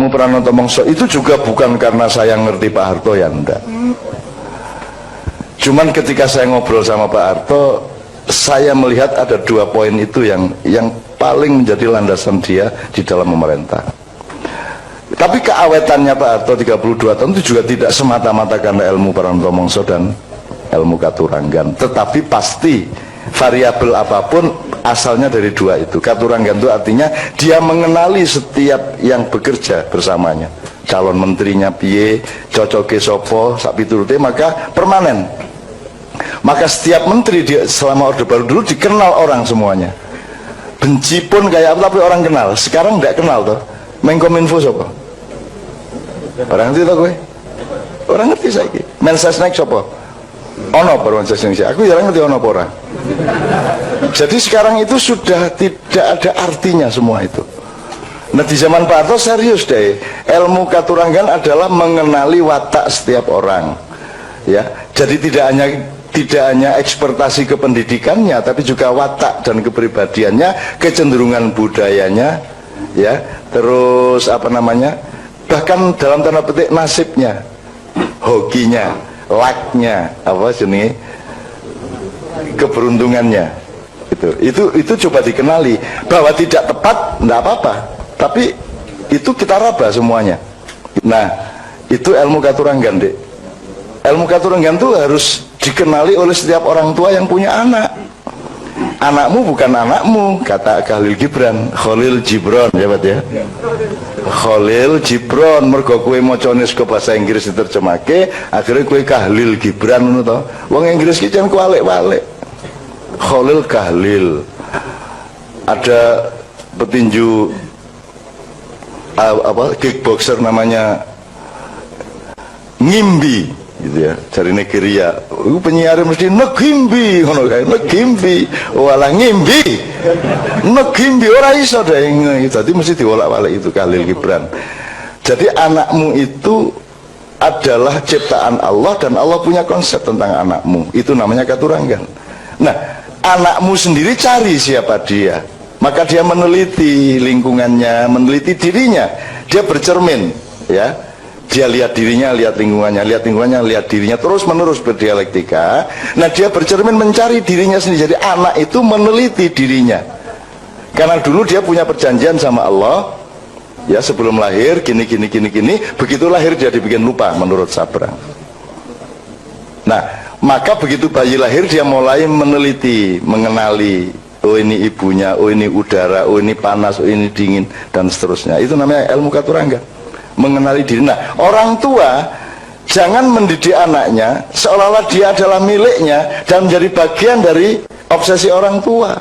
Ilmu Pranoto Mongso itu juga bukan karena saya ngerti Pak Harto, ya enggak. Cuman ketika saya ngobrol sama Pak Harto, saya melihat ada 2 poin itu yang paling menjadi landasan dia di dalam memerintah. Tapi keawetannya Pak Harto 32 tahun itu juga tidak semata-mata karena ilmu Pranoto Mongso dan ilmu Katuranggan, tetapi pasti variabel apapun asalnya dari 2 itu. Katuranggan itu artinya dia mengenali setiap yang bekerja bersamanya, calon menterinya piye, cocoke sopo, sak piturute, maka permanen. Maka setiap menteri selama Orde Baru dulu dikenal orang semuanya. Benci pun kayak apa tapi orang kenal. Sekarang tidak kenal toh. Menkominfo sopo? Orang ngerti toh gue? Orang ngerti saiki. Mensesnek sopo? Ono per Mensesnek. Aku jarang ngerti ono pora. Jadi sekarang itu sudah tidak ada artinya semua itu. Nah di zaman Pak Harto serius deh. Ilmu Katuranggan adalah mengenali watak setiap orang. Ya, jadi tidak hanya ekspertasi kependidikannya, tapi juga watak dan kepribadiannya, kecenderungan budayanya, ya, terus apa namanya, bahkan dalam tanda petik nasibnya, hokinya, lucknya, apa jenis, keberuntungannya, itu coba dikenali. Bahwa tidak tepat, tidak apa-apa, tapi itu kita raba semuanya. Nah, itu ilmu Katuranggan, Dek. Ilmu Katuranggan itu harus dikenali oleh setiap orang tua yang punya anak. Anakmu bukan anakmu, kata Khalil Gibran, Khalil Gibran, ya Pak ya. Khalil Gibran, mergo kowe macane saka bahasa Inggris diterjemahke, akhirnya kowe Khalil Gibran ngono to. Wong Inggris ki jan kualik-walik. Khalil Kahlil. Ada petinju kickboxer namanya Ngimbi gitu ya, dari Nigeria. Penyiar mesti negimbi ngono kae, negimbi walah ngimbi, negimbi ora iso deh. Jadi mesti diwolak-walik itu Khalil Gibran. Jadi anakmu itu adalah ciptaan Allah dan Allah punya konsep tentang anakmu. Itu namanya Katuranggan. Nah, anakmu sendiri cari siapa dia. Maka dia meneliti lingkungannya, meneliti dirinya. Dia bercermin, ya. Dia lihat dirinya, lihat lingkungannya, lihat dirinya, terus menerus berdialektika. Nah dia bercermin mencari dirinya sendiri. Jadi anak itu meneliti dirinya. Karena dulu dia punya perjanjian sama Allah, ya sebelum lahir gini. Begitu lahir dia dibikin lupa menurut Sabrang. Nah maka begitu bayi lahir dia mulai meneliti, mengenali. Oh ini ibunya, oh ini udara, oh ini panas, oh ini dingin, dan seterusnya. Itu namanya ilmu Katuranggan. Mengenali diri. Nah, orang tua jangan mendidik anaknya seolah-olah dia adalah miliknya dan menjadi bagian dari obsesi orang tua.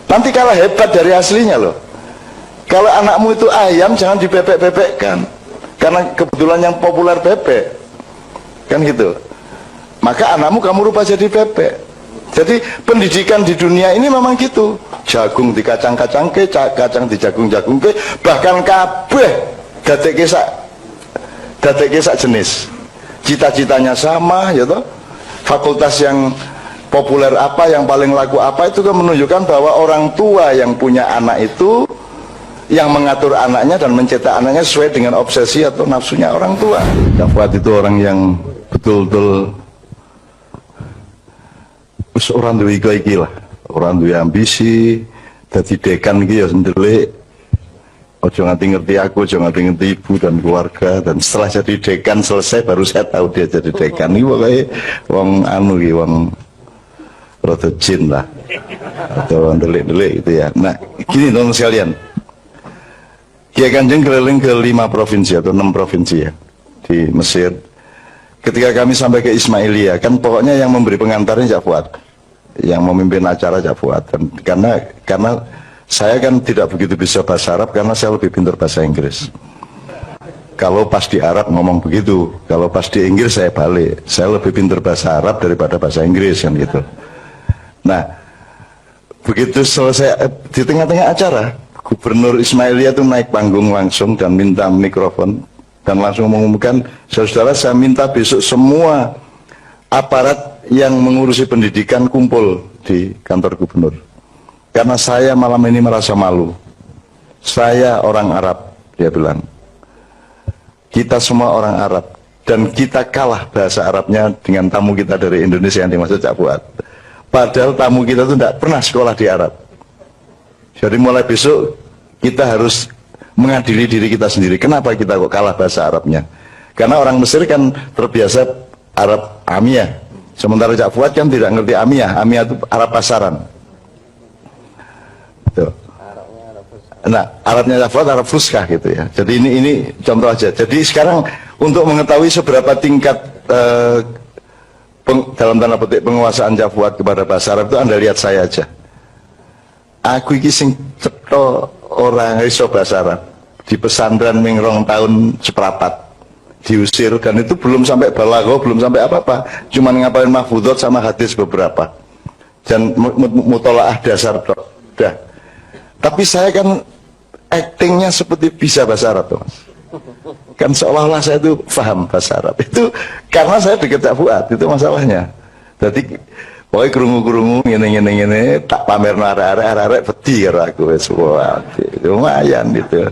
Nanti kalah hebat dari aslinya loh. Kalau anakmu itu ayam, jangan dibebek-bebekkan karena kebetulan yang populer bebek, kan gitu. Maka anakmu kamu rubah jadi bebek. Jadi pendidikan di dunia ini memang gitu. Jagung di kacang-kacangke, kacang di jagung-jagungke, bahkan kabeh dadekke sak jenis, cita-citanya sama, ya toh. Fakultas yang populer apa, yang paling laku apa, itu kan menunjukkan bahwa orang tua yang punya anak itu yang mengatur anaknya dan mencetak anaknya sesuai dengan obsesi atau nafsunya orang tua. Fuad itu orang yang betul-betul orang duwe iki lah, orang duwe ambisi, dadi dekan iki ya sendelik. Ojo nganti ngerti aku, ojo nganti ngerti ibu dan keluarga. Dan setelah jadi dekan selesai baru saya tahu dia jadi dekan. Ini pokoknya wong anu iki, wong rada jin lah, atau wong delik-delik gitu ya. Nah gini teman sekalian, Kiai Kanjeng keliling ke 5 provinsi atau 6 provinsi ya di Mesir. Ketika kami sampai ke Ismailia, kan pokoknya yang memberi pengantarnya Cak Fuad, yang memimpin acara Cak Fuad. Karena saya kan tidak begitu bisa bahasa Arab karena saya lebih pintar bahasa Inggris. Kalau pas di Arab ngomong begitu, kalau pas di Inggris saya balik. Saya lebih pintar bahasa Arab daripada bahasa Inggris kan gitu. Nah, begitu selesai di tengah-tengah acara, Gubernur Ismailia itu naik panggung langsung dan minta mikrofon dan langsung mengumumkan, saudara saya minta besok semua aparat yang mengurusi pendidikan kumpul di kantor gubernur. Karena saya malam ini merasa malu. Saya orang Arab, Dia bilang, kita semua orang Arab dan kita kalah bahasa Arabnya dengan tamu kita dari Indonesia yang dimaksud Cak Fuad. Padahal tamu kita itu tidak pernah sekolah di Arab. Jadi mulai besok kita harus mengadili diri kita sendiri. Kenapa kita kok kalah bahasa Arabnya? Karena orang Mesir kan terbiasa Arab Amiyah. Sementara Cak Fuad kan tidak ngerti Amiyah. Amiyah itu Arab pasaran. Tuh. Nah, Arabnya Cak Fuad Arab Fuskah gitu ya. Jadi ini contoh aja. Jadi sekarang untuk mengetahui seberapa tingkat dalam tanda petik penguasaan Cak Fuad kepada bahasa Arab itu Anda lihat saya aja. Aku iki sing cetha orang iso bahasa Arab di pesantren mingrong tahun seprapat diusir, dan itu belum sampai balaghah, belum sampai apa-apa, cuman ngapalin mahfudhot sama hadis beberapa dan mutolaah dasar dah. Tapi saya kan actingnya seperti bisa bahasa Arab tuh, Mas. Kan seolah-olah saya itu paham bahasa Arab. Itu karena saya dekat Cak Fuad, itu masalahnya. Jadi pokoknya kerungu-kerungu gini tak pamer arek-arek peti karo aku wis lumayan gitu.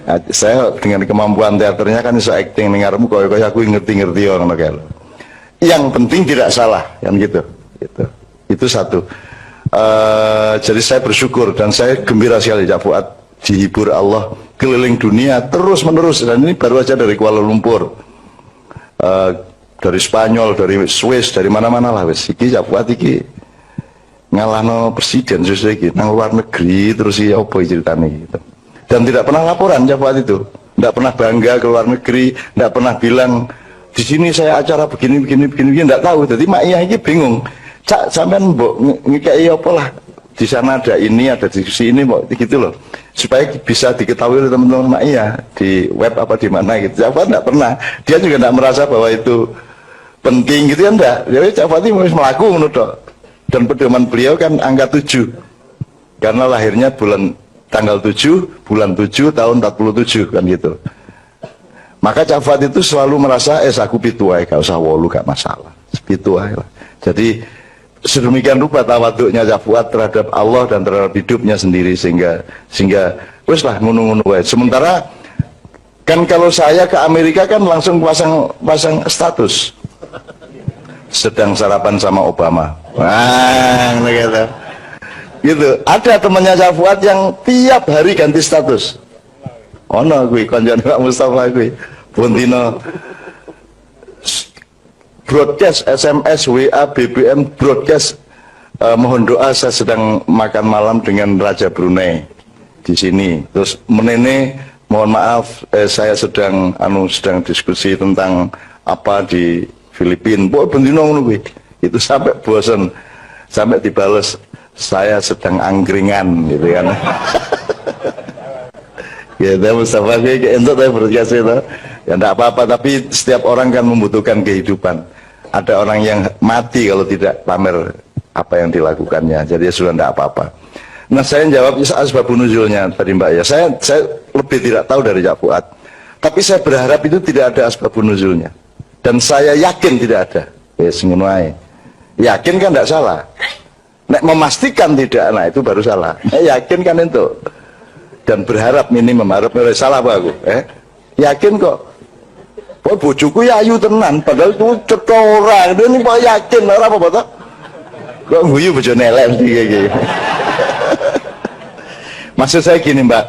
Nah, saya dengan kemampuan teaternya kan bisa acting ning ngarepmu koyo aku ngerti-ngerti ngono kae. Yang penting tidak salah kan gitu. Itu satu. Jadi saya bersyukur dan saya gembira sekali Cak Fuad dihibur Allah keliling dunia terus menerus, dan ini baru aja dari Kuala Lumpur, dari Spanyol, dari Swiss, dari mana-mana lah wis. Iki Cak Fuad iki ngalahno presiden susu iki nang luar negeri terus iki opo ceritane gitu. Dan tidak pernah laporan Cak Fuad itu, tidak pernah bangga ke luar negeri, tidak pernah bilang di sini saya acara begini, tidak tahu. Jadi Mak Iyah iki bingung. Cak sampean mbok ngekeki apa lah? Di sana ada ini, ada diskusi ini, mbok gitu loh. Supaya bisa diketahui oleh teman-teman Mak Iyah di web apa di mana gitu. Cak Fuad tidak pernah. Dia juga tidak merasa bahwa itu penting gitu ya, enggak. Jadi Cak Fuad harus melaku menurut. Dan pedoman beliau kan angka 7. Karena lahirnya tanggal 7 bulan 7 tahun 47 kan gitu. Maka Cak Fuad itu selalu merasa aku pitu ae, gak usah 8, gak masalah. Pitu ae lah. Jadi sedemikian rupa tawaduknya Cak Fuad terhadap Allah dan terhadap hidupnya sendiri sehingga wis lah ngono-ngono wae. Sementara kan kalau saya ke Amerika kan langsung pasang status sedang sarapan sama Obama. Wah, gitu. Ada temannya Cak Fuad yang tiap hari ganti status. Ono kuwi kanjane Pak Mustafa kuwi. Bondino broadcast SMS, WA, BBM broadcast, mohon doa saya sedang makan malam dengan Raja Brunei di sini. Terus menene mohon maaf saya sedang diskusi tentang apa di Filipina. Boy bendino ngono kuwi. Itu sampai bosan, sampai dibales saya sedang angkringan gitu kan. Ya, Mustafa kayak entuk saya broadcast itu. Ya enggak apa-apa, tapi setiap orang kan membutuhkan kehidupan. Ada orang yang mati kalau tidak pamer apa yang dilakukannya. Jadi ya sudah enggak apa-apa. Nah, saya jawab asbabun nuzulnya tadi Mbak ya. Saya lebih tidak tahu dari Cak Fuad. Tapi saya berharap itu tidak ada asbabun nuzulnya. Dan saya yakin tidak ada. Wes ngono ae. Yakin kan enggak salah. Nek memastikan tidak, nah itu baru salah. Yakin kan itu. Dan berharap minimum, harap salah apa aku? Yakin kok. Oh bojoku ya ayu tenan, padahal itu cetha ora. Ini kok yakin ora apa-apa toh? Kok guyu bojone elek iki. Maksud saya gini, Mbak.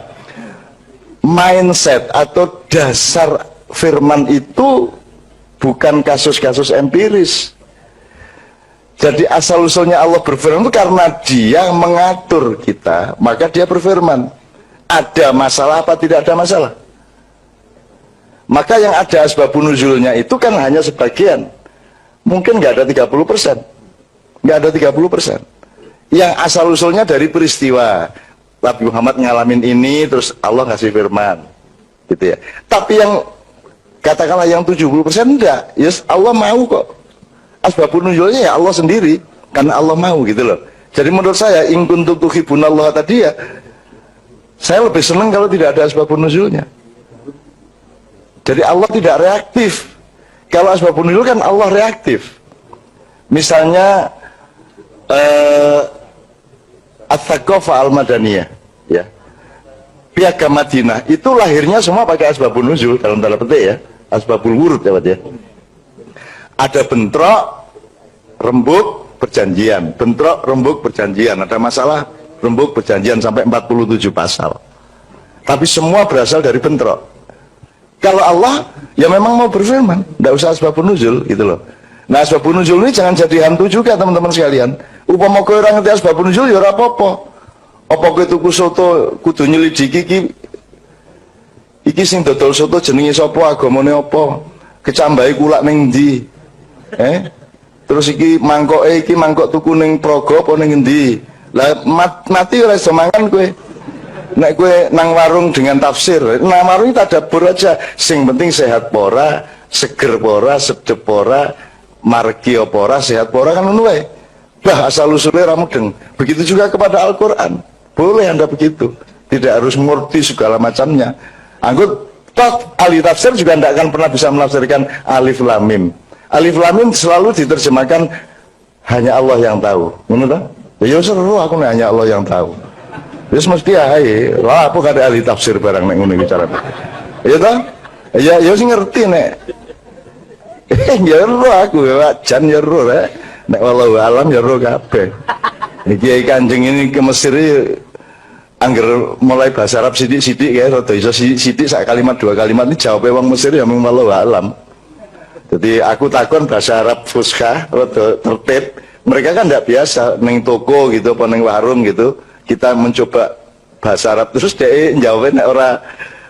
Mindset atau dasar firman itu bukan kasus-kasus empiris. Jadi asal-usulnya Allah berfirman itu karena dia mengatur kita, maka dia berfirman. Ada masalah apa tidak ada masalah? Maka yang ada asbabun nuzulnya itu kan hanya sebagian. Mungkin nggak ada 30%. Nggak ada 30%. Yang asal-usulnya dari peristiwa. Nabi Muhammad ngalamin ini, terus Allah ngasih firman. Gitu ya. Tapi yang katakanlah yang 70% enggak. Yes, Allah mau kok. Asbabun nuzulnya ya Allah sendiri, karena Allah mau gitu loh. Jadi menurut saya in kuntum tuhibbunallaha tadi ya, saya lebih senang kalau tidak ada asbabun nuzulnya. Jadi Allah tidak reaktif. Kalau asbabun nuzul kan Allah reaktif. Misalnya At-Thaqafah Al-Madaniyah ya. Piagam Madinah itu lahirnya semua pakai asbabun nuzul dalam tanda petik ya, asbabul wurud ya Pak ya. Ada bentrok, rembuk, perjanjian, bentrok, rembuk, perjanjian, ada masalah, rembuk, perjanjian sampai 47 pasal. Tapi semua berasal dari bentrok. Kalau Allah ya memang mau berfirman, tidak usah asbabun nuzul gitu loh. Nah asbabun nuzul ini jangan jadi hantu juga teman-teman sekalian. Upama kowe ora ngerti asbabun nuzul ya ora apa-apa. Apa kowe tuku soto kudu nyelidiki iki sing dodol soto jenenge sapa, agamane apa, kecambahe kulak ning ndi. Terus iki mangkok tuku ning Praga apa ning endi. Lah mati ora iso mangan kowe. Nek kowe nang warung dengan tafsir, nang warung tadabbur aja. Sing penting sehat pora, seger pora, sedep pora, margi apa ora, sehat pora kan ngono wae. Bah asal usulnya ra mudeng. Begitu juga kepada Al-Qur'an. Boleh Anda begitu. Tidak harus mengerti segala macamnya. Anggut toh ahli tafsir juga tidak akan pernah bisa menafsirkan alif lam mim. Alif lam mim selalu diterjemahkan hanya Allah yang tahu. Ngono ta? Ya seru aku nek hanya Allah yang tahu. Wis mesti ae. Lah apa kada ahli tafsir barang nek ngono bicara. Ya ta? Ya sing ngerti nek. Ya ro aku ya jan ya ro rek. Nek wallahu alam ya ro kabeh. Iki Kanjeng ini ke Mesir angger mulai bahasa Arab sidik-sidik ya rada iso sidik sak kalimat dua kalimat ini jawabnya wong Mesir ya mung wallahu alam. Jadi aku takon bahasa Arab fuskah rada tertib. Mereka kan tidak biasa neng toko gitu apa neng warung gitu. Kita mencoba bahasa Arab terus dia jawabnya ora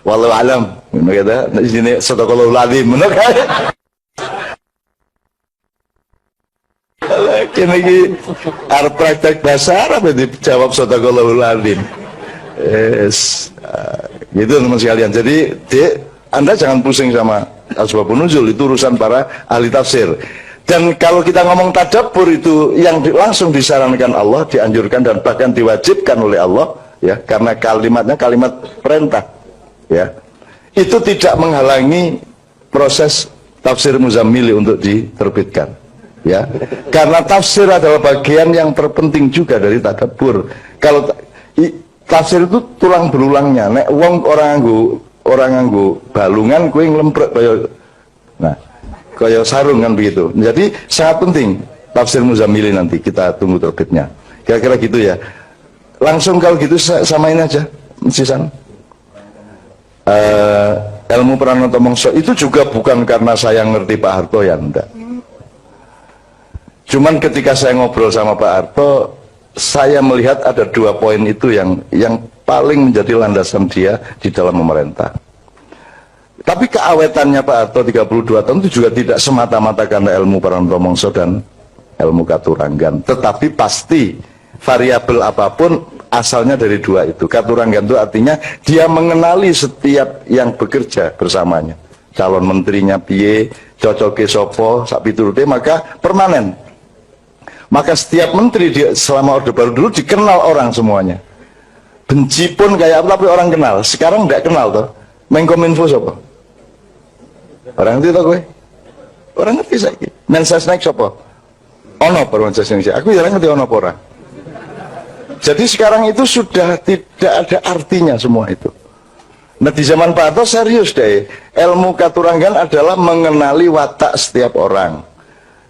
wallahu alam ngono gitu. Nek sini sadaqallahul azim ngono kan. Kene iki arep praktek bahasa Arab dijawab sadaqallahul azim. Gitu teman sekalian. Jadi Anda jangan pusing sama asbabun nuzul, itu urusan para ahli tafsir. Dan kalau kita ngomong tadabbur itu yang langsung disarankan Allah, dianjurkan dan bahkan diwajibkan oleh Allah ya, karena kalimatnya kalimat perintah ya. Itu tidak menghalangi proses tafsir Muzammili untuk diterbitkan ya. Karena tafsir adalah bagian yang terpenting juga dari tadabbur. Kalau tafsir itu tulang berulangnya. Nek wong orang nganggo balungan kuwi nglemprek kaya sarung kan begitu. Jadi sangat penting tafsir Muzammili nanti kita tunggu terbitnya. Kira-kira gitu ya. Langsung kalau gitu samain aja sisan. Ilmu Pranoto Mongso itu juga bukan karena saya ngerti Pak Harto ya enggak. Cuman ketika saya ngobrol sama Pak Harto, saya melihat ada dua poin itu yang paling menjadi landasan dia di dalam memerintah. Tapi keawetannya Pak Harto 32 tahun itu juga tidak semata-mata karena ilmu Pranoto Mongso dan ilmu Katuranggan. Tetapi pasti variabel apapun asalnya dari dua itu. Katuranggan itu artinya dia mengenali setiap yang bekerja bersamanya. Calon menterinya piye, cocoke sopo, sak piturute, maka permanen. Maka setiap menteri selama Orde Baru dulu dikenal orang semuanya. Benci pun kayak apa tapi orang kenal. Sekarang tidak kenal toh. Menkominfo siapa? Orang ngerti toh gue? Orang ngerti saiki. Mensesnek siapa? Ono Mensesnek. Aku jarang ngerti ono orang. Jadi sekarang itu sudah tidak ada artinya semua itu. Nah di zaman Pak Harto serius deh. Ilmu Katuranggan adalah mengenali watak setiap orang.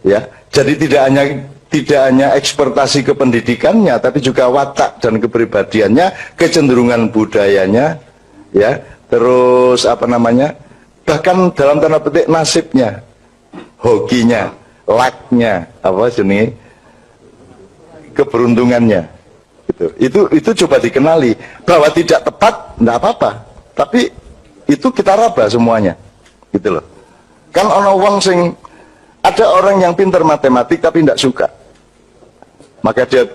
Ya. Jadi tidak hanya ekspertasi kependidikannya, tapi juga watak dan kepribadiannya, kecenderungan budayanya, ya, terus apa namanya, bahkan dalam tanda petik nasibnya, hokinya, lucknya, apa jenis, keberuntungannya, itu coba dikenali bahwa tidak tepat, tidak apa-apa, tapi itu kita raba semuanya, gitu loh. Kan ono wong sing ada orang yang pintar matematik tapi tidak suka, maka dia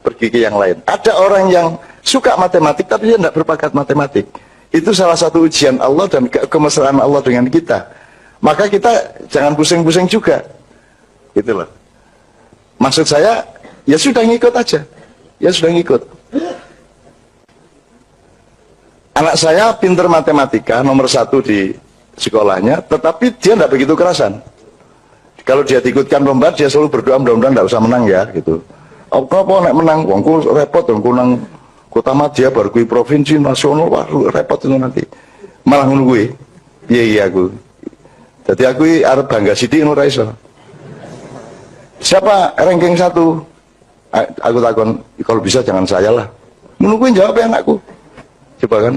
pergi ke yang lain. Ada orang yang suka matematik tapi dia tidak berbakat matematik. Itu salah satu ujian Allah dan kemesraan Allah dengan kita. Maka kita jangan pusing-pusing juga, gitu loh. Maksud saya, ya sudah ngikut aja, ya sudah ngikut. Anak saya pintar matematika, nomor 1 di sekolahnya, tetapi dia tidak begitu kerasan. Kalau dia diikutkan lomba, dia selalu berdoa mudah-mudahan tidak usah menang ya, gitu. Apa nek menang, wongku repot, wongku nang kota madya baru kui provinsi nasional, wah repot itu nanti. Malah ngono kuwi. Iya aku. Jadi aku arep bangga sithik ngono ra iso. Siapa ranking 1? Aku takon, kalau bisa jangan saya lah. Ngono kuwi jawab anakku. Coba kan.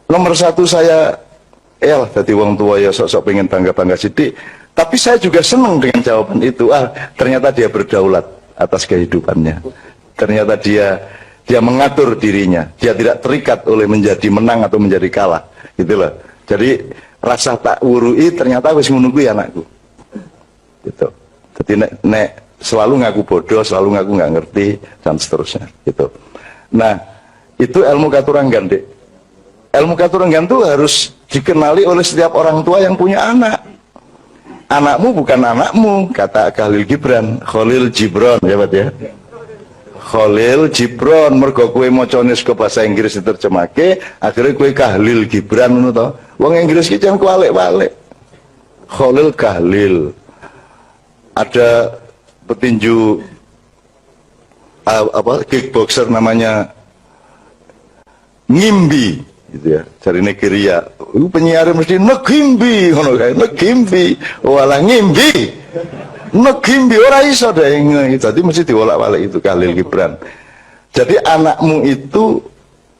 Nomor 1 saya lah jadi wong tua ya sok-sok pengen bangga-bangga sithik. Tapi saya juga senang dengan jawaban itu. Ternyata dia berdaulat atas kehidupannya. Ternyata dia mengatur dirinya. Dia tidak terikat oleh menjadi menang atau menjadi kalah. Gitu loh. Jadi rasa tak wurui ternyata wis ngono kuwi anakku. Gitu. Jadi nek selalu ngaku bodoh, selalu ngaku nggak ngerti dan seterusnya. Gitu. Nah, itu ilmu katuranggan, Dek. Ilmu katuranggan itu harus dikenali oleh setiap orang tua yang punya anak. Anakmu bukan anakmu, kata Khalil Gibran, Khalil Gibran, ya Pak ya. Khalil Gibran, mergo kowe macane ke bahasa Inggris diterjemahke, akhirnya kowe Khalil Gibran ngono to. Wong Inggris ki jan kualik-walik. Khalil Khalil. Ada petinju kickboxer namanya Ngimbi gitu ya, dari Nigeria. Penyiar mesti Ngimbi ngono kae, Ngimbi. Walah Ngimbi. Ngimbi ora iso deh, jadi mesti diwolak-walik itu Khalil Gibran. Jadi anakmu itu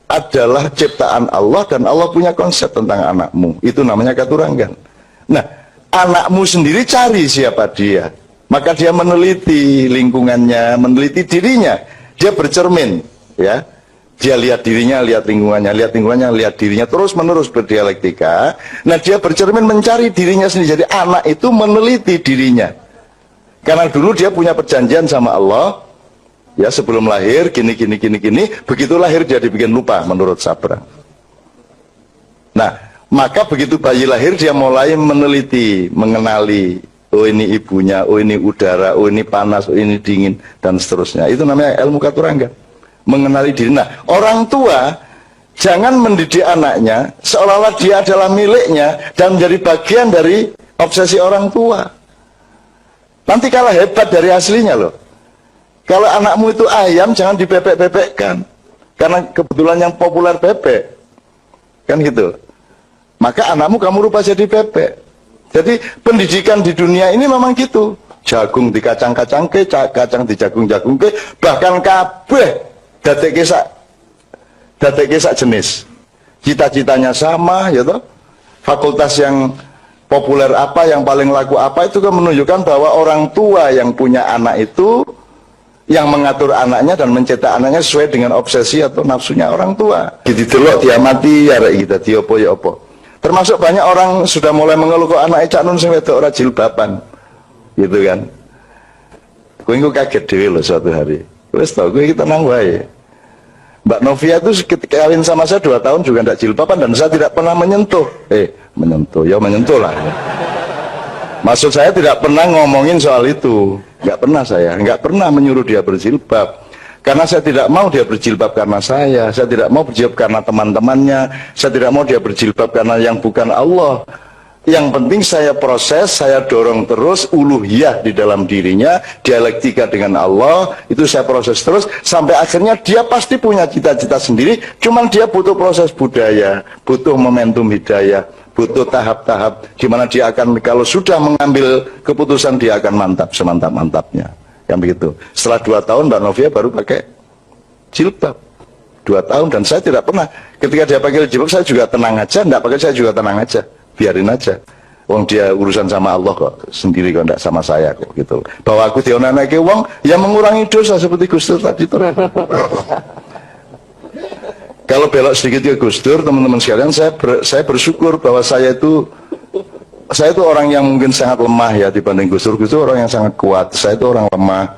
adalah ciptaan Allah dan Allah punya konsep tentang anakmu. Itu namanya katuranggan. Nah, anakmu sendiri cari siapa dia. Maka dia meneliti lingkungannya, meneliti dirinya. Dia bercermin, ya. Dia lihat dirinya, lihat lingkungannya, lihat dirinya, terus menerus berdialektika. Nah, dia bercermin mencari dirinya sendiri. Jadi anak itu meneliti dirinya. Karena dulu dia punya perjanjian sama Allah, ya sebelum lahir gini, begitu lahir dia dibikin lupa menurut Sabra. Nah, maka begitu bayi lahir dia mulai meneliti, mengenali, oh ini ibunya, oh ini udara, oh ini panas, oh ini dingin, dan seterusnya. Itu namanya ilmu katuranggan, mengenali diri. Nah, orang tua jangan mendidik anaknya seolah-olah dia adalah miliknya dan menjadi bagian dari obsesi orang tua. Nanti kalah hebat dari aslinya loh. Kalau anakmu itu ayam, jangan dibebek-bebekkan. Karena kebetulan yang populer bebek. Kan gitu. Maka anakmu kamu rubah jadi bebek. Jadi pendidikan di dunia ini memang gitu. Jagung di kacang-kacang ke, kacang di jagung-jagung ke, bahkan kabeh dadekke sak jenis. Cita-citanya sama, ya toh. Fakultas yang populer apa, yang paling laku apa, itu kan menunjukkan bahwa orang tua yang punya anak itu yang mengatur anaknya dan mencetak anaknya sesuai dengan obsesi atau nafsunya orang tua. Didelok diamati ya kita diopo ya opo. Termasuk banyak orang sudah mulai mengeluh kok anak cak nun sing wedok ora jilbaban. Gitu kan. Kowe engko kaget dhewe lho suatu hari. Wis tau kowe iki tenang wae. Mbak Novia itu kawin sama saya 2 tahun juga tidak jilbaban dan saya tidak pernah menyentuh. Menyentuh lah. Maksud saya tidak pernah ngomongin soal itu. Nggak pernah saya, nggak pernah menyuruh dia berjilbab. Karena saya tidak mau dia berjilbab karena saya tidak mau berjilbab karena teman-temannya, saya tidak mau dia berjilbab karena yang bukan Allah. Yang penting saya proses, saya dorong terus uluhiyah di dalam dirinya, dialektika dengan Allah, itu saya proses terus, sampai akhirnya dia pasti punya cita-cita sendiri, cuman dia butuh proses budaya, butuh momentum hidayah, butuh tahap-tahap, di mana dia akan, kalau sudah mengambil keputusan, dia akan mantap, semantap-mantapnya. Yang begitu. Setelah 2 tahun, Mbak Novia baru pakai jilbab. 2 tahun, dan saya tidak pernah, ketika dia pakai jilbab, saya juga tenang aja, enggak pakai saya juga tenang aja. Biarin aja, wong dia urusan sama Allah kok, sendiri kok, enggak sama saya kok, gitu. Bahwa aku dionanake wong yang mengurangi dosa seperti Gus Dur tadi itu. Kalau belok sedikit ke Gus Dur, teman-teman sekalian, saya bersyukur bahwa saya itu orang yang mungkin sangat lemah ya dibanding Gus Dur. Gus Dur orang yang sangat kuat, saya itu orang lemah,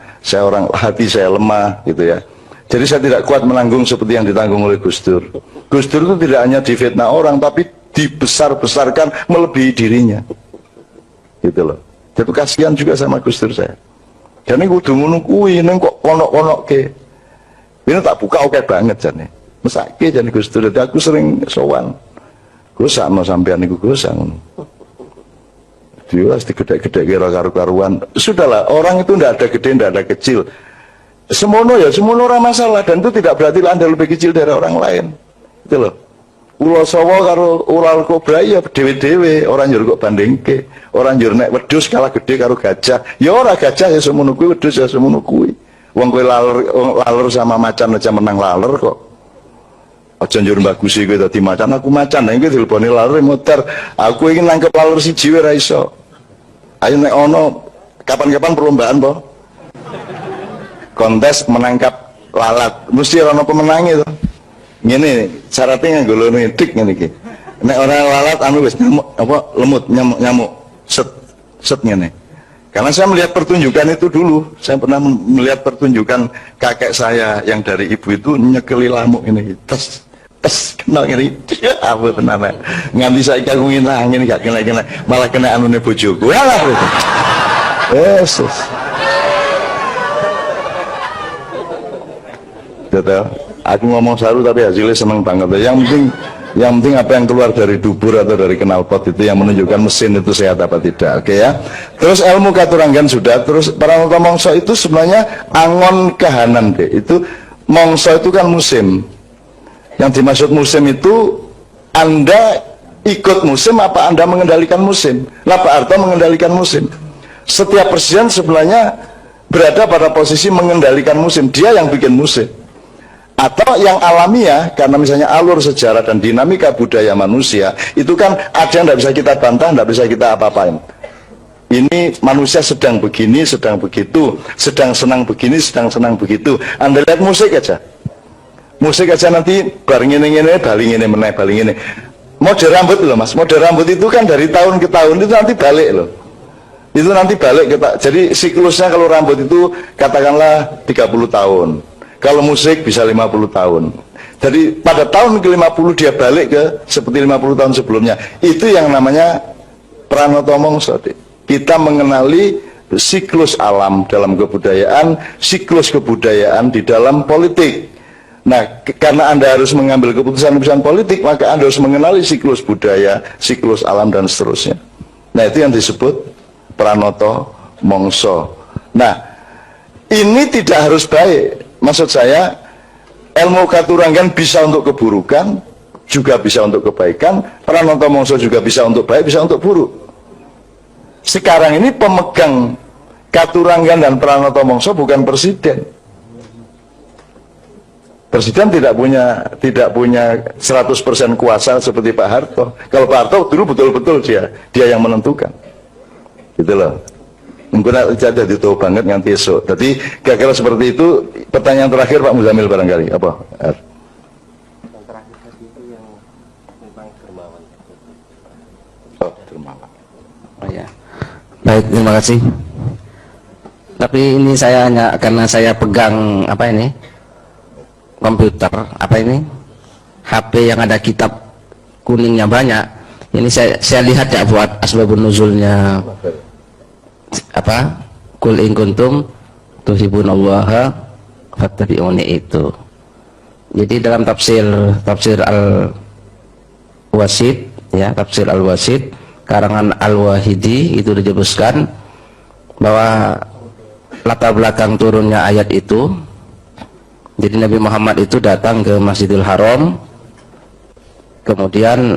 hati saya lemah gitu ya. Jadi saya tidak kuat menanggung seperti yang ditanggung oleh Gus Dur. Gus Dur itu tidak hanya difitnah orang, tapi dibesar-besarkan melebihi dirinya, gitu loh. Jadi kasihan juga sama Gus Dur saya. Dan ini kudu ngono kuwi, neng kok konok-konok ke. Ini tak buka oke banget jane. Mesake jane Gus Dur. Jadi aku sering sowan. Gosakno sampean niku gosak ngono. Dia pasti gede-gede kira karu-karuan. Sudahlah, orang itu ndak ada gede, ndak ada kecil. Semono ya, semono ora masalah, dan itu tidak berarti Anda lebih kecil dari orang lain. Itu loh. Ulo sawo karo ular kobra ya dewe-dewe, orang njur kok bandingke. Orang njur nek wedhus kalah gede karo gajah. Ya ora gajah ya semono kuwi, wedhus ya semono kuwi. Wong kowe laler sama macan aja menang laler kok. Aja njur bagusi kowe dadi macan, aku macan. Nek kowe dileboni laler motor, aku ingin nangkep laler siji wae ra iso. Ayo nek ono kapan-kapan perlombaan po. Kontes menangkap lalat, mesti ono pemenangnya tuh. Ngene syaratnya nganggo lono dik ngene iki. Nek ora lalat anu wis nyamuk apa lemut nyamuk set ngene. Karena saya melihat pertunjukan itu dulu, saya pernah melihat pertunjukan kakek saya yang dari ibu itu nyekeli lamuk ini tes kenal ngene. Apa tenan nganti saiki aku ngene gak kena malah kena anune bojoku. Alah itu. Yesus. Betul. Aku ngomong saru tapi hasilnya seneng banget. Yang penting apa yang keluar dari dubur atau dari knalpot itu yang menunjukkan mesin itu sehat apa tidak. Oke ya. Terus ilmu katuranggan sudah. Terus Pranata Mongso itu sebenarnya angon kahanan deh. Itu mongso itu kan musim. Yang dimaksud musim itu Anda ikut musim apa Anda mengendalikan musim? Lah Pak Harto mengendalikan musim. Setiap presiden sebenarnya berada pada posisi mengendalikan musim. Dia yang bikin musim. Atau yang alamiah, karena misalnya alur sejarah dan dinamika budaya manusia itu kan ada yang tidak bisa kita bantah, tidak bisa kita apa-apain. Ini manusia sedang begini, sedang begitu, sedang senang begini, sedang senang begitu. Anda lihat musik aja nanti bareng ini baling ini meneh baling ini. Mode rambut loh mas, mode rambut itu kan dari tahun ke tahun itu nanti balik loh. Itu nanti balik kita. Jadi siklusnya kalau rambut itu katakanlah 30 tahun. Kalau musik bisa 50 tahun. Jadi pada tahun ke-50 dia balik ke seperti 50 tahun sebelumnya. Itu yang namanya Pranata Mongso. Kita mengenali siklus alam dalam kebudayaan, siklus kebudayaan di dalam politik. Nah, karena Anda harus mengambil keputusan-keputusan politik, maka Anda harus mengenali siklus budaya, siklus alam dan seterusnya. Nah, itu yang disebut Pranata Mongso. Nah, ini tidak harus baik. Maksud saya, ilmu katuranggan bisa untuk keburukan, juga bisa untuk kebaikan. Pranata Mongso juga bisa untuk baik, bisa untuk buruk. Sekarang ini pemegang katuranggan dan Pranata Mongso bukan presiden. Presiden tidak punya 100% kuasa seperti Pak Harto. Kalau Pak Harto dulu betul-betul dia yang menentukan. Gitu loh. Mungkin jadi itu banget nganti esok. Jadi kira-kira seperti itu. Pertanyaan terakhir Pak Muzamil barangkali apa? Yang terakhir tadi itu yang tentang dermawan. Oh, dermawan. Oh ya. Baik, terima kasih. Tapi ini saya hanya karena saya pegang apa ini? Komputer, apa ini? HP yang ada kitab kuningnya banyak. Ini saya lihat ya buat asbabun nuzulnya apa kul in kuntum tuhibbunallaha fattabi'uni itu. Jadi dalam tafsir Al-Wasid ya, tafsir Al-Wasid karangan Al-Wahidi itu disebutkan bahwa latar belakang turunnya ayat itu, jadi Nabi Muhammad itu datang ke Masjidil Haram, kemudian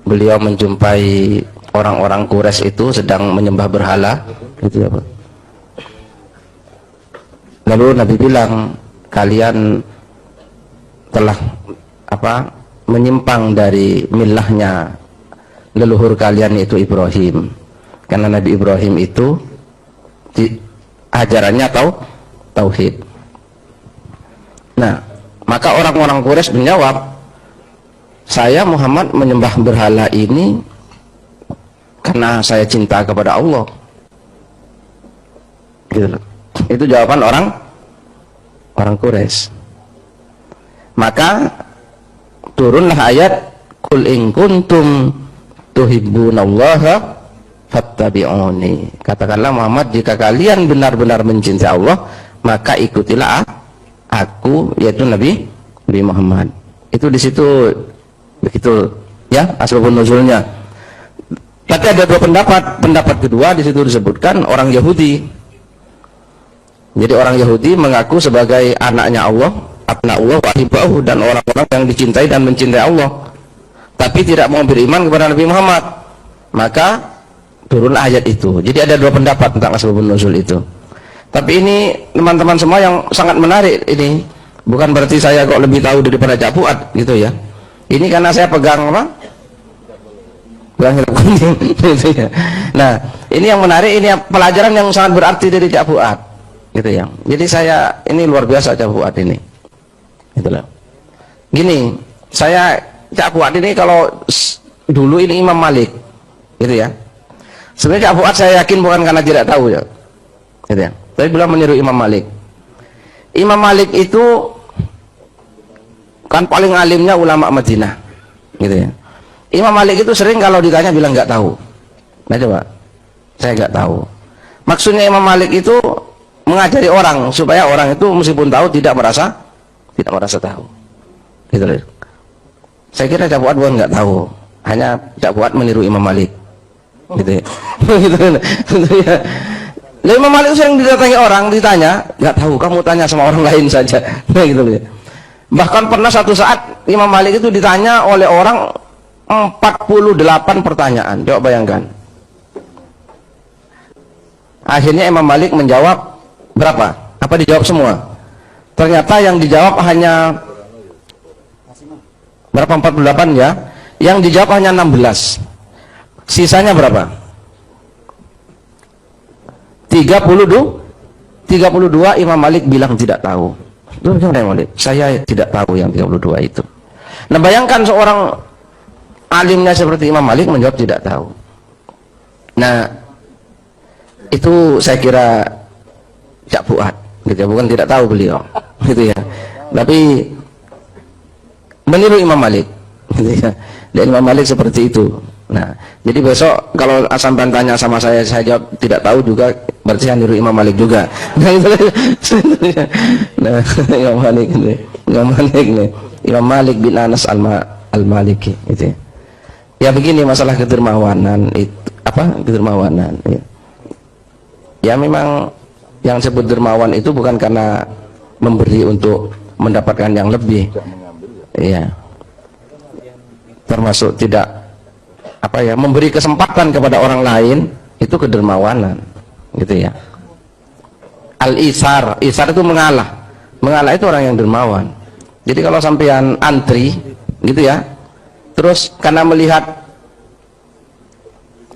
beliau menjumpai orang-orang Quraisy itu sedang menyembah berhala, gitu ya Pak. Lalu Nabi bilang, kalian telah menyimpang dari milahnya leluhur kalian yaitu Ibrahim. Karena Nabi Ibrahim itu ajarannya tauhid. Nah, maka orang-orang Quraisy menjawab, saya Muhammad menyembah berhala ini karena saya cinta kepada Allah. Gitu. Itu jawaban orang Quraisy. Maka turunlah ayat qul in kuntum tuhibbunallaha fattabi'uni. Katakanlah Muhammad, jika kalian benar-benar mencintai Allah, maka ikutilah aku, yaitu Nabi Muhammad. Itu di situ begitu ya asbabun nuzulnya. Tapi ada dua pendapat. Pendapat kedua di situ disebutkan orang Yahudi. Jadi orang Yahudi mengaku sebagai anaknya Allah, anak Allah wa ahibbahu, dan orang-orang yang dicintai dan mencintai Allah, tapi tidak mau beriman kepada Nabi Muhammad. Maka turun ayat itu. Jadi ada dua pendapat tentang asbabun nuzul itu. Tapi ini teman-teman semua yang sangat menarik ini. Bukan berarti saya kok lebih tahu daripada Cak Fuad gitu ya. Ini karena saya pegang apa? Pegang hidup kuning gitu ya. Nah, ini yang menarik, ini pelajaran yang sangat berarti dari Cak Fuad gitu ya. Jadi saya ini luar biasa Cak Fuad ini. Itulah. Gini, saya Cak Fuad ini kalau dulu ini Imam Malik gitu ya. Sebenarnya Cak Fuad saya yakin bukan karena tidak tahu ya. Gitu ya. Tapi beliau meniru Imam Malik. Imam Malik itu kan paling alimnya ulama Madinah gitu ya. Imam Malik itu sering kalau ditanya bilang nggak tahu. Nah coba, saya nggak tahu. Maksudnya Imam Malik itu mengajari orang supaya orang itu meskipun tahu tidak merasa tahu. Gitu loh. Saya kira Cak Fuad bukan nggak tahu, hanya Cak Fuad meniru Imam Malik. Gitu ya. Gitu ya. Lalu Imam Malik sering didatangi orang, ditanya, nggak tahu, kamu tanya sama orang lain saja. Nah, gitu loh. Bahkan pernah satu saat Imam Malik itu ditanya oleh orang 48 pertanyaan. Coba bayangkan. Akhirnya Imam Malik menjawab berapa? Apa dijawab semua? Ternyata yang dijawab hanya berapa? 48 ya. Yang dijawab hanya 16. Sisanya berapa? 32 Imam Malik bilang tidak tahu. Loh, gimana Imam Malik? Saya tidak tahu yang 32 itu. Nah, bayangkan seorang alimnya seperti Imam Malik menjawab tidak tahu. Nah, itu saya kira Cak Fuad gitu ya, bukan tidak tahu beliau gitu ya. Tapi meniru Imam Malik gitu ya. Dan Imam Malik seperti itu. Nah, jadi besok kalau sampai tanya sama saya jawab tidak tahu juga, berarti saya niru Imam Malik juga. Nah, itu. Nah, Imam Malik ini, Imam Malik bin Anas al-Maliki itu. Ya begini masalah kedermawanan itu, apa? Kedermawanan ya. Ya memang yang disebut dermawan itu bukan karena memberi untuk mendapatkan yang lebih. Iya. Termasuk tidak memberi kesempatan kepada orang lain, itu kedermawanan gitu ya. Al-isar itu mengalah itu orang yang dermawan. Jadi kalau sampean antri gitu ya, terus karena melihat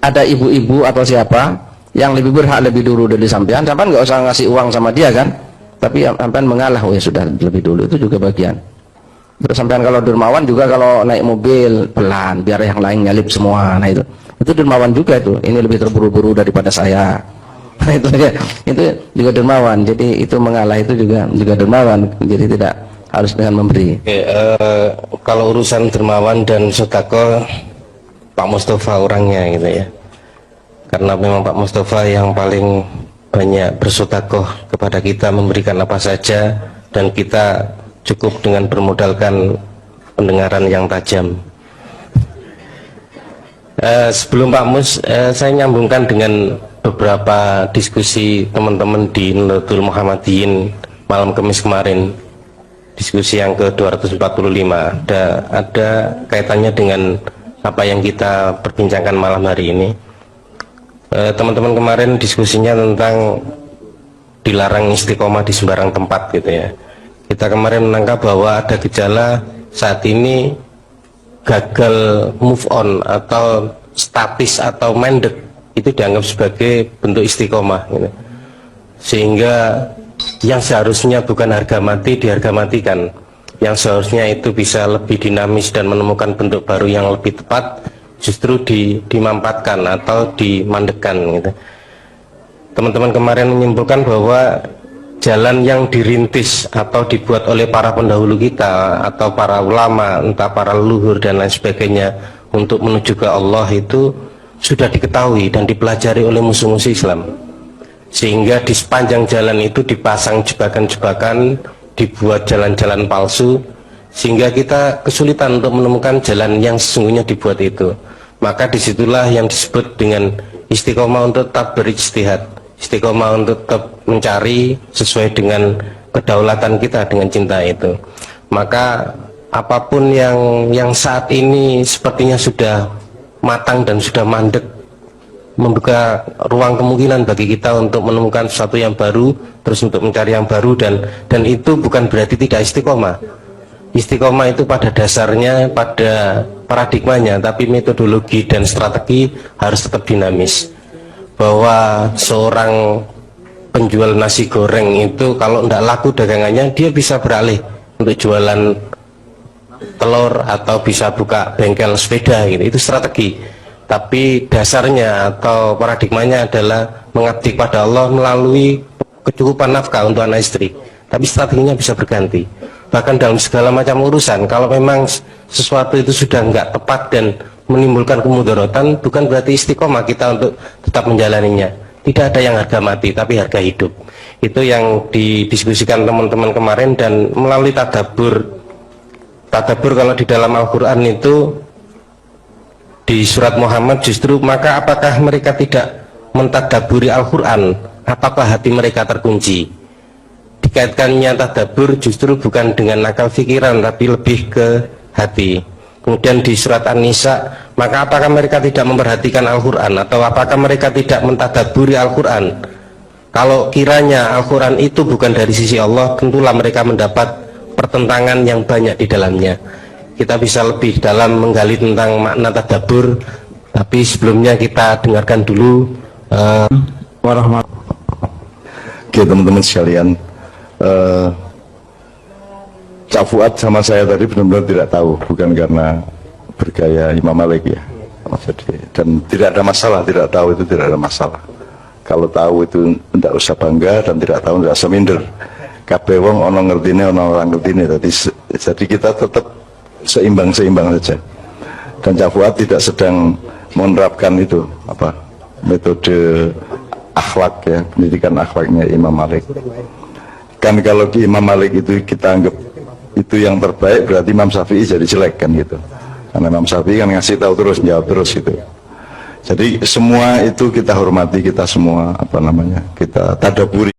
ada ibu-ibu atau siapa yang lebih berhak lebih dulu dari sampean nggak usah ngasih uang sama dia kan, tapi sampean mengalah, oh ya sudah lebih dulu, itu juga bagian. Terus sampean kalau dermawan juga kalau naik mobil pelan biar yang lain nyalip semua. Nah itu dermawan juga itu. Ini lebih terburu-buru daripada saya. Nah itu ya, itu juga dermawan. Jadi itu mengalah itu juga dermawan. Jadi tidak harus dengan memberi. Oke, kalau urusan dermawan dan sedekah Pak Mustafa orangnya gitu ya. Karena memang Pak Mustafa yang paling banyak bersedekah kepada kita, memberikan apa saja, dan kita cukup dengan bermodalkan pendengaran yang tajam. Sebelum Pak Mus, saya nyambungkan dengan beberapa diskusi teman-teman di Nahdlatul Muhammadiyin malam Kamis kemarin, diskusi yang ke-245. Ada kaitannya dengan apa yang kita perbincangkan malam hari ini. Teman-teman kemarin diskusinya tentang dilarang istiqomah di sembarang tempat gitu ya. Kita kemarin menangkap bahwa ada gejala saat ini gagal move on atau statis atau mandek itu dianggap sebagai bentuk istiqomah gitu. Sehingga yang seharusnya bukan harga mati diharga matikan, yang seharusnya itu bisa lebih dinamis dan menemukan bentuk baru yang lebih tepat justru dimampatkan atau dimandekkan gitu. Teman-teman kemarin menyimpulkan bahwa jalan yang dirintis atau dibuat oleh para pendahulu kita atau para ulama, entah para leluhur dan lain sebagainya untuk menuju ke Allah itu sudah diketahui dan dipelajari oleh musuh-musuh Islam, sehingga di sepanjang jalan itu dipasang jebakan-jebakan, dibuat jalan-jalan palsu, sehingga kita kesulitan untuk menemukan jalan yang sesungguhnya dibuat itu. Maka disitulah yang disebut dengan istiqomah untuk tetap berijtihad, istiqomah untuk tetap mencari sesuai dengan kedaulatan kita, dengan cinta itu. Maka apapun yang saat ini sepertinya sudah matang dan sudah mandek, membuka ruang kemungkinan bagi kita untuk menemukan sesuatu yang baru, terus untuk mencari yang baru, dan itu bukan berarti tidak istiqomah. Istiqomah itu pada dasarnya, pada paradigmanya, tapi metodologi dan strategi harus tetap dinamis. Bahwa seorang penjual nasi goreng itu kalau tidak laku dagangannya, dia bisa beralih untuk jualan telur atau bisa buka bengkel sepeda gitu. Itu strategi. Tapi dasarnya atau paradigmanya adalah mengabdi pada Allah melalui kecukupan nafkah untuk anak istri. Tapi strateginya bisa berganti. Bahkan dalam segala macam urusan, kalau memang sesuatu itu sudah nggak tepat dan menimbulkan kemudaratan, bukan berarti istiqomah kita untuk tetap menjalaninya. Tidak ada yang harga mati, tapi harga hidup. Itu yang didiskusikan teman-teman kemarin, dan melalui tadabbur kalau di dalam Al-Quran itu di surat Muhammad justru, maka apakah mereka tidak mentadaburi Al-Quran? Apakah hati mereka terkunci? Dikaitkannya tadabbur justru bukan dengan akal pikiran, tapi lebih ke hati. Kemudian di surat An-Nisa, maka apakah mereka tidak memperhatikan Al-Quran? Atau apakah mereka tidak mentadaburi Al-Quran? Kalau kiranya Al-Quran itu bukan dari sisi Allah, tentulah mereka mendapat pertentangan yang banyak di dalamnya. Kita bisa lebih dalam menggali tentang makna tadabbur, tapi sebelumnya kita dengarkan dulu Oke teman-teman sekalian, Cak Fuad sama saya tadi benar-benar tidak tahu, bukan karena bergaya Imam Malik ya. Dan tidak ada masalah, tidak tahu itu tidak ada masalah. Kalau tahu itu tidak usah bangga, dan tidak tahu tidak usah minder. Kabeh wong ono ngertine, ono orang ngertine. Jadi kita tetap seimbang saja. Dan Cak Fuad tidak sedang menerapkan itu metode akhlak ya, pendidikan akhlaknya Imam Malik. Kan kalau di Imam Malik itu kita anggap itu yang terbaik, berarti Imam Syafi'i jadi jelek kan gitu. Karena Imam Syafi'i kan ngasih tahu terus, jawab terus gitu. Jadi semua itu kita hormati, kita semua kita tadaburi.